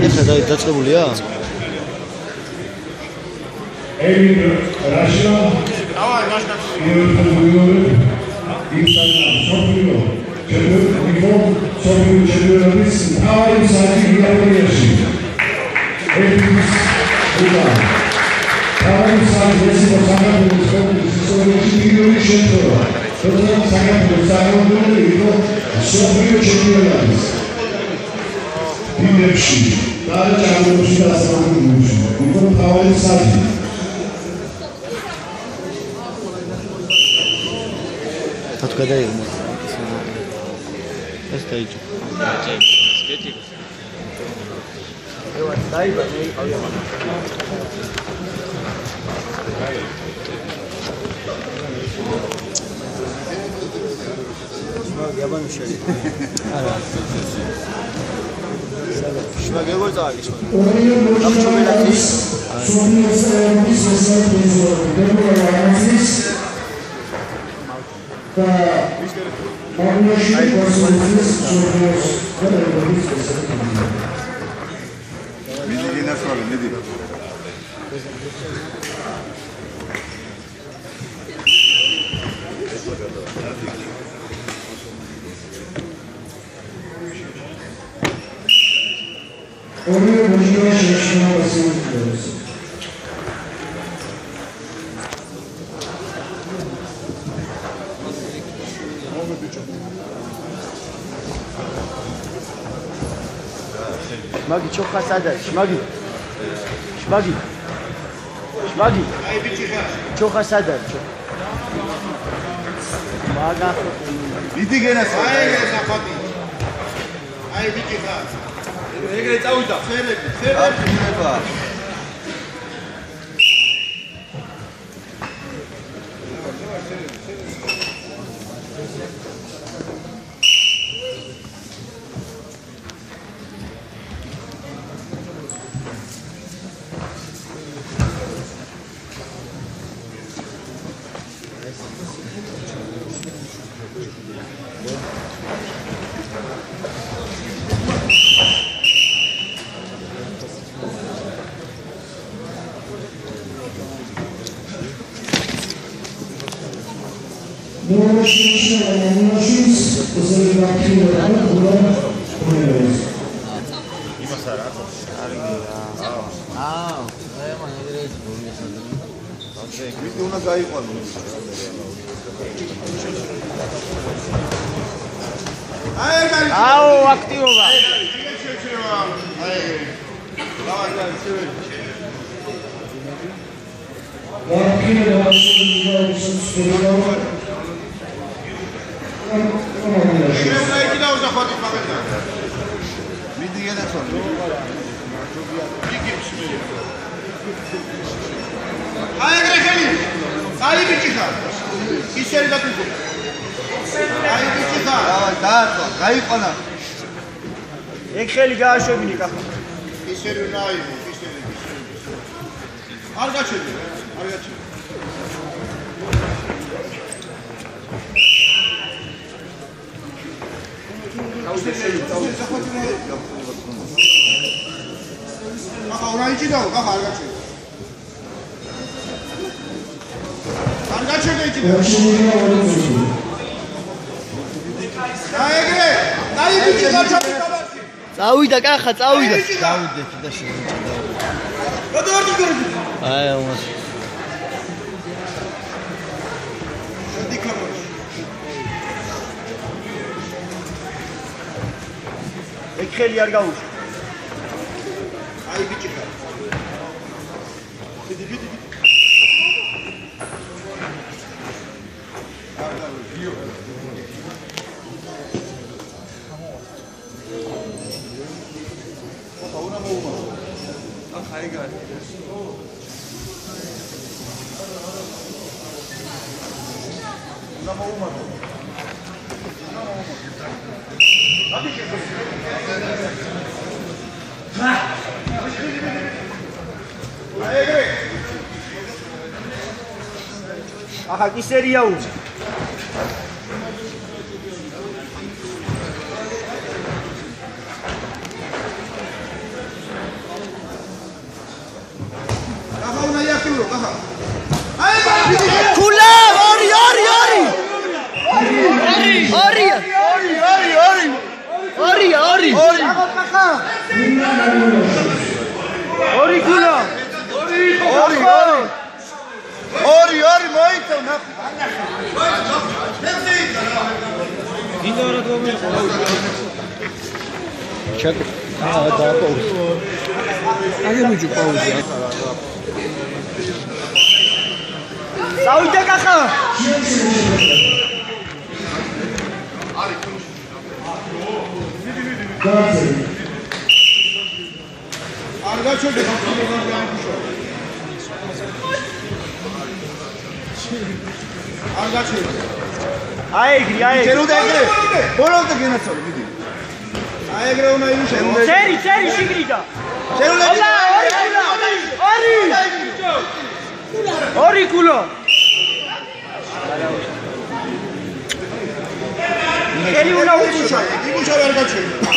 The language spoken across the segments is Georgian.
ეხლა დაწყებულია? Shmagi, chocha sada, shmagi. Chocha sada. Maga. Idi genas. Ai bici xa. ეგრე წავიდა. ხერები. Ekşeli gaşöbini kapı. İşeri naim, işeri. Argaçı. Aha orayı da, aha argaçı. Argaçı da içinde. Ayegre, naim biçi kaçadı. წავიდა კახა წავიდა წავიდეთ და შემოჭდა გადავარდი გორდი აი ამას შედიქარო ეკხელი არ გაუშვ აი ბიჭი ხარ დიდი Aha kiseriya u. კახა. ორი გულა. ორი მოიწევ ნახე. Saude კახა. არ გაჩერდე არ გაჩერდე აეგრი შენოდა ეგრე ბოლომდე გენაცვალე დიდი აეგრე უნდა იმუშაო ჩერი შიგრიდა შენოდა ორი გულო ხელი უნდა უშო იმუშავე არ გაჩერდე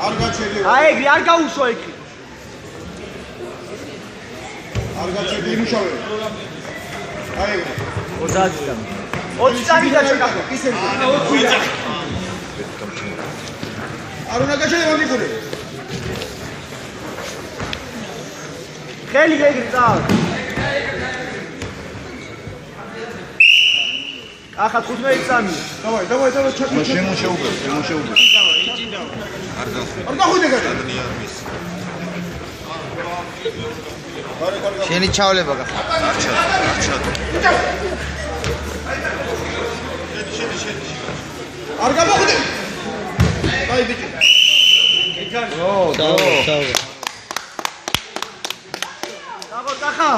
არ გაჩერდე აეგრი არ გაუშო ეგ არ გაჩერდე იმუშავე აეგრე 20 წამი დაჩეკახო ისე არ უნდა გაჩერდე მომიკურე ხელი ეგრი წავ ახლა 15 წამი დავай შემოშეუბე არ გახვიდე გადა შენი ჩავლება გახდა არ გამოხვიდე აი ბიჭი კახა